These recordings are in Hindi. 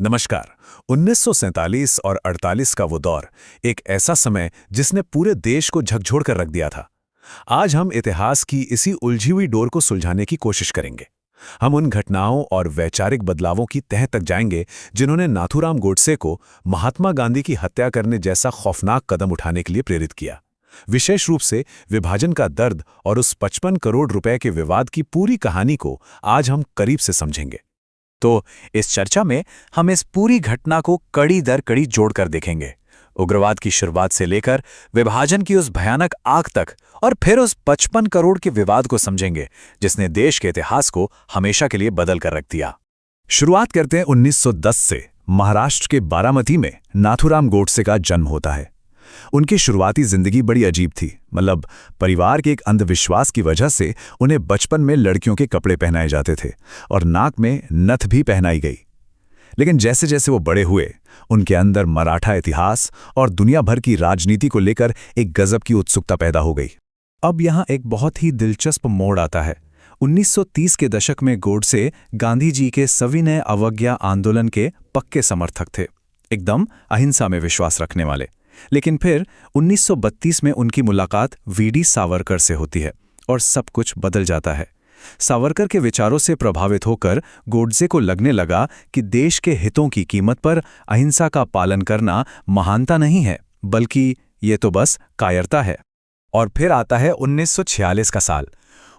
नमस्कार। 1947 और 48 का वो दौर, एक ऐसा समय जिसने पूरे देश को झकझोर कर रख दिया था। आज हम इतिहास की इसी उलझी हुई डोर को सुलझाने की कोशिश करेंगे। हम उन घटनाओं और वैचारिक बदलावों की तह तक जाएंगे जिन्होंने नाथूराम गोडसे को महात्मा गांधी की हत्या करने जैसा खौफनाक कदम उठाने के लिए प्रेरित किया। विशेष रूप से विभाजन का दर्द और उस 55 करोड़ रुपए के विवाद की पूरी कहानी को आज हम करीब से समझेंगे। तो इस चर्चा में हम इस पूरी घटना को कड़ी दर कड़ी जोड़कर देखेंगे, उग्रवाद की शुरुआत से लेकर विभाजन की उस भयानक आग तक, और फिर उस 55 करोड़ के विवाद को समझेंगे जिसने देश के इतिहास को हमेशा के लिए बदल कर रख दिया। शुरुआत करते हैं 1910 से। महाराष्ट्र के बारामती में नाथूराम गोडसे का जन्म होता है। उनकी शुरुआती जिंदगी बड़ी अजीब थी। मतलब परिवार के एक अंधविश्वास की वजह से उन्हें बचपन में लड़कियों के कपड़े पहनाए जाते थे और नाक में नथ भी पहनाई गई। लेकिन जैसे जैसे वो बड़े हुए, उनके अंदर मराठा इतिहास और दुनिया भर की राजनीति को लेकर एक गजब की उत्सुकता पैदा हो गई। अब यहाँ एक बहुत ही दिलचस्प मोड़ आता है। 1930 के दशक में गोडसे गांधी जी के सविनय अवज्ञा आंदोलन के पक्के समर्थक थे, एकदम अहिंसा में विश्वास रखने वाले। लेकिन फिर 1932 में उनकी मुलाकात वीडी सावरकर से होती है और सब कुछ बदल जाता है। सावरकर के विचारों से प्रभावित होकर गोडसे को लगने लगा कि देश के हितों की कीमत पर अहिंसा का पालन करना महानता नहीं है, बल्कि ये तो बस कायरता है। और फिर आता है 1946 का साल,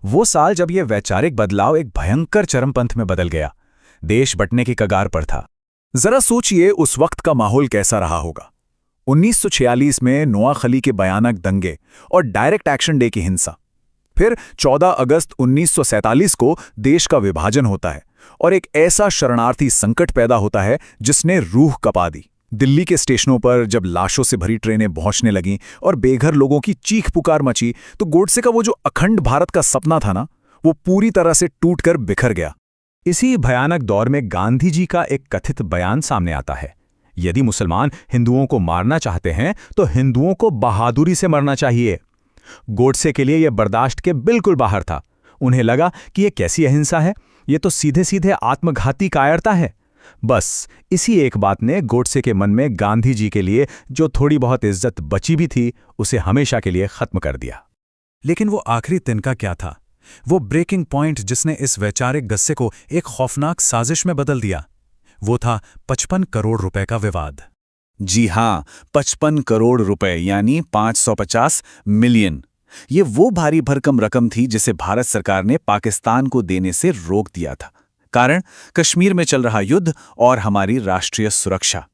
वो साल जब ये वैचारिक बदलाव एक भयंकर चरमपंथ में बदल गया। देश बंटने की कगार पर था। जरा सोचिए उस वक्त का माहौल कैसा रहा होगा। 1946 में नोआखली के भयानक दंगे और डायरेक्ट एक्शन डे की हिंसा। फिर 14 अगस्त 1947 को देश का विभाजन होता है और एक ऐसा शरणार्थी संकट पैदा होता है जिसने रूह कपा दी। दिल्ली के स्टेशनों पर जब लाशों से भरी ट्रेनें पहुंचने लगीं और बेघर लोगों की चीख पुकार मची, तो गोडसे का वो जो अखंड भारत का सपना था ना, वो पूरी तरह से टूटकर बिखर गया। इसी भयानक दौर में गांधी जी का एक कथित बयान सामने आता है। यदि मुसलमान हिंदुओं को मारना चाहते हैं तो हिंदुओं को बहादुरी से मरना चाहिए। गोडसे के लिए यह बर्दाश्त के बिल्कुल बाहर था। उन्हें लगा कि यह कैसी अहिंसा है, यह तो सीधे सीधे आत्मघाती कायरता है। बस इसी एक बात ने गोडसे के मन में गांधी जी के लिए जो थोड़ी बहुत इज्जत बची भी थी, उसे हमेशा के लिए खत्म कर दिया। लेकिन वो आखिरी तिनका क्या था? वो ब्रेकिंग पॉइंट जिसने इस वैचारिक गस्से को एक खौफनाक साजिश में बदल दिया, वो था 55 करोड़ रुपए का विवाद। जी हां, 55 करोड़ रुपए यानी 550 मिलियन। ये वो भारी भरकम रकम थी जिसे भारत सरकार ने पाकिस्तान को देने से रोक दिया था। कारण कश्मीर में चल रहा युद्ध और हमारी राष्ट्रीय सुरक्षा।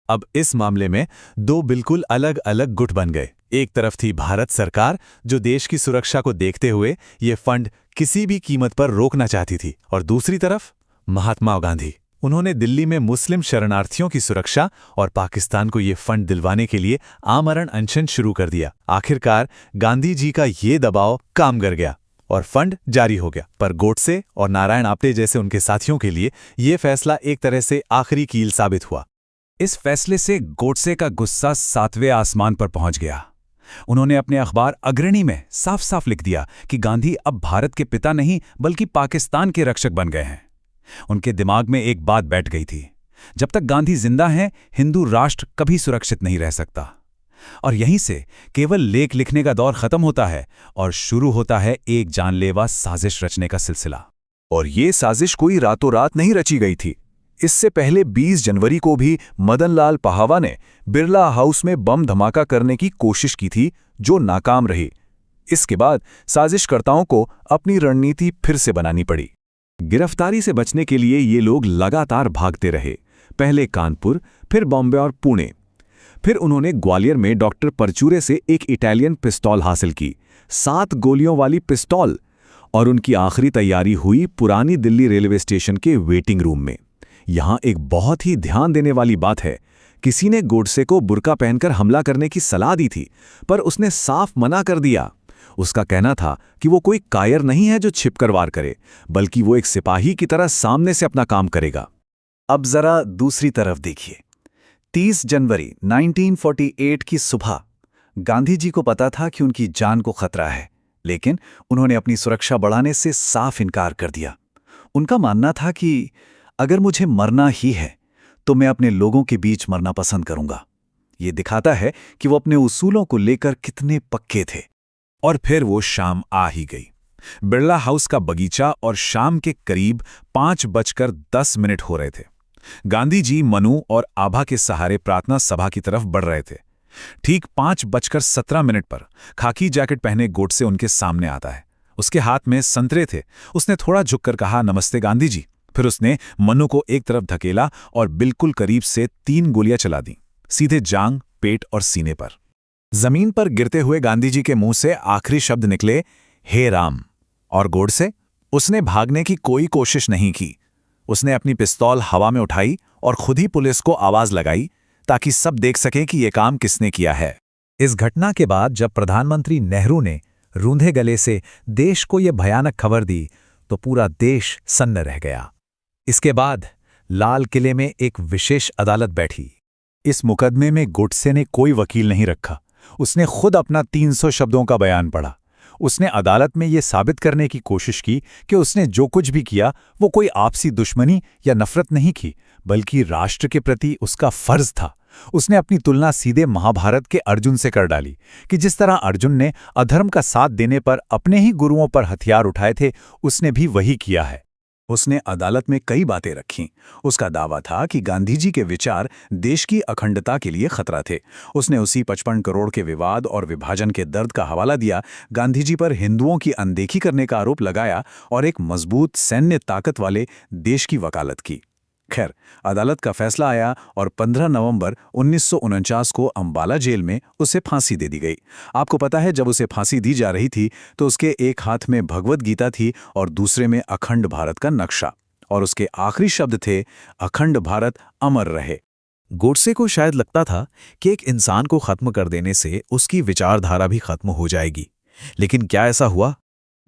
अब इस मामले में दो बिल्कुल अलग अलग गुट बन गए। एक तरफ थी भारत सरकार, जो देश की सुरक्षा को देखते हुए ये फंड किसी भी कीमत पर रोकना चाहती थी, और दूसरी तरफ महात्मा गांधी। उन्होंने दिल्ली में मुस्लिम शरणार्थियों की सुरक्षा और पाकिस्तान को ये फंड दिलवाने के लिए आमरण अनशन शुरू कर दिया। आखिरकार गांधी जी का ये दबाव काम कर गया और फंड जारी हो गया। पर गोडसे और नारायण आप्टे जैसे उनके साथियों के लिए ये फैसला एक तरह से आखिरी कील साबित हुआ। इस फैसले से गोडसे का गुस्सा 7वें आसमान पर पहुंच गया। उन्होंने अपने अखबार अग्रणी में साफ साफ लिख दिया कि गांधी अब भारत के पिता नहीं बल्कि पाकिस्तान के रक्षक बन गए हैं। उनके दिमाग में एक बात बैठ गई थी, जब तक गांधी जिंदा हैं, हिंदू राष्ट्र कभी सुरक्षित नहीं रह सकता। और यहीं से केवल लेख लिखने का दौर खत्म होता है और शुरू होता है एक जानलेवा साजिश रचने का सिलसिला। और ये साजिश कोई रातों रात नहीं रची गई थी। इससे पहले 20 जनवरी को भी मदनलाल पहावा ने बिरला हाउस में बम धमाका करने की कोशिश की थी, जो नाकाम रही। इसके बाद साजिशकर्ताओं को अपनी रणनीति फिर से बनानी पड़ी। गिरफ्तारी से बचने के लिए ये लोग लगातार भागते रहे। पहले कानपुर, फिर बॉम्बे और पुणे। फिर उन्होंने ग्वालियर में डॉक्टर परचूरे से एक इटालियन पिस्तौल हासिल की, 7 गोलियों वाली पिस्तौल। और उनकी आखिरी तैयारी हुई पुरानी दिल्ली रेलवे स्टेशन के वेटिंग रूम में। यहाँ एक बहुत ही ध्यान देने वाली बात है। किसी ने गोडसे को बुर्का पहनकर हमला करने की सलाह दी थी, पर उसने साफ मना कर दिया। उसका कहना था कि वो कोई कायर नहीं है जो छिपकर वार करे, बल्कि वो एक सिपाही की तरह सामने से अपना काम करेगा। अब जरा दूसरी तरफ देखिए। 30 जनवरी 1948 की सुबह गांधी जी को पता था कि उनकी जान को खतरा है, लेकिन उन्होंने अपनी सुरक्षा बढ़ाने से साफ इनकार कर दिया। उनका मानना था कि अगर मुझे मरना ही है तो मैं अपने लोगों के बीच मरना पसंद करूंगा। ये दिखाता है कि वो अपने उसूलों को लेकर कितने पक्के थे। और फिर वो शाम आ ही गई। बिरला हाउस का बगीचा और शाम के करीब 5:10 हो रहे थे। गांधी जी मनु और आभा के सहारे प्रार्थना सभा की तरफ बढ़ रहे थे। ठीक 5:17 पर खाकी जैकेट पहने गोडसे उनके सामने आता है। उसके हाथ में संतरे थे। उसने थोड़ा झुककर कहा, नमस्ते गांधी जी। फिर उसने मनु को एक तरफ धकेला और बिल्कुल करीब से 3 गोलियां चला दी, सीधे जांग, पेट और सीने पर। जमीन पर गिरते हुए गांधी जी के मुंह से आखिरी शब्द निकले, हे राम। और गोडसे? उसने भागने की कोई कोशिश नहीं की। उसने अपनी पिस्तौल हवा में उठाई और खुद ही पुलिस को आवाज लगाई ताकि सब देख सकें कि यह काम किसने किया है। इस घटना के बाद जब प्रधानमंत्री नेहरू ने रूंधे गले से देश को यह भयानक खबर दी तो पूरा देश सन्न रह गया। इसके बाद लाल किले में एक विशेष अदालत बैठी। इस मुकदमे में गोडसे ने कोई वकील नहीं रखा। उसने खुद अपना 300 शब्दों का बयान पढ़ा। उसने अदालत में ये साबित करने की कोशिश की कि उसने जो कुछ भी किया वो कोई आपसी दुश्मनी या नफरत नहीं की, बल्कि राष्ट्र के प्रति उसका फर्ज था। उसने अपनी तुलना सीधे महाभारत के अर्जुन से कर डाली कि जिस तरह अर्जुन ने अधर्म का साथ देने पर अपने ही गुरुओं पर हथियार उठाए थे, उसने भी वही किया है। उसने अदालत में कई बातें रखीं। उसका दावा था कि गांधी जी के विचार देश की अखंडता के लिए खतरा थे। उसने उसी 55 करोड़ के विवाद और विभाजन के दर्द का हवाला दिया, गांधी जी पर हिंदुओं की अनदेखी करने का आरोप लगाया और एक मजबूत सैन्य ताकत वाले देश की वकालत की। खैर, अदालत का फैसला आया और 15 नवंबर 1949 को अंबाला जेल में उसे फांसी दे दी गई। आपको पता है, जब उसे फांसी दी जा रही थी तो उसके एक हाथ में भगवद गीता थी और दूसरे में अखंड भारत का नक्शा, और उसके आखिरी शब्द थे, अखंड भारत अमर रहे। गोडसे को शायद लगता था कि एक इंसान को खत्म कर देने से उसकी विचारधारा भी खत्म हो जाएगी, लेकिन क्या ऐसा हुआ?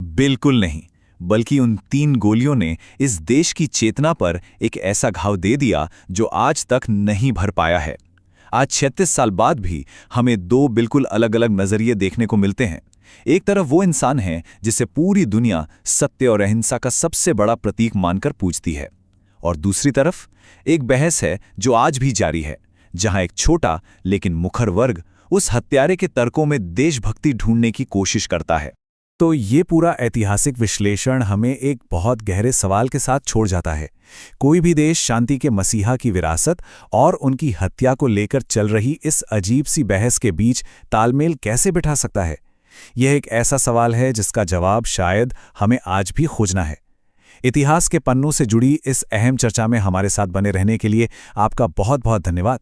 बिल्कुल नहीं, बल्कि उन 3 गोलियों ने इस देश की चेतना पर एक ऐसा घाव दे दिया जो आज तक नहीं भर पाया है। आज 36 साल बाद भी हमें 2 बिल्कुल अलग अलग नजरिए देखने को मिलते हैं। एक तरफ वो इंसान है जिसे पूरी दुनिया सत्य और अहिंसा का सबसे बड़ा प्रतीक मानकर पूजती है, और दूसरी तरफ एक बहस है जो आज भी जारी है, जहां एक छोटा लेकिन मुखर वर्ग उस हत्यारे के तर्कों में देशभक्ति ढूंढने की कोशिश करता है। तो ये पूरा ऐतिहासिक विश्लेषण हमें एक बहुत गहरे सवाल के साथ छोड़ जाता है। कोई भी देश शांति के मसीहा की विरासत और उनकी हत्या को लेकर चल रही इस अजीब सी बहस के बीच तालमेल कैसे बिठा सकता है? यह एक ऐसा सवाल है जिसका जवाब शायद हमें आज भी खोजना है। इतिहास के पन्नों से जुड़ी इस अहम चर्चा में हमारे साथ बने रहने के लिए आपका बहुत बहुत धन्यवाद।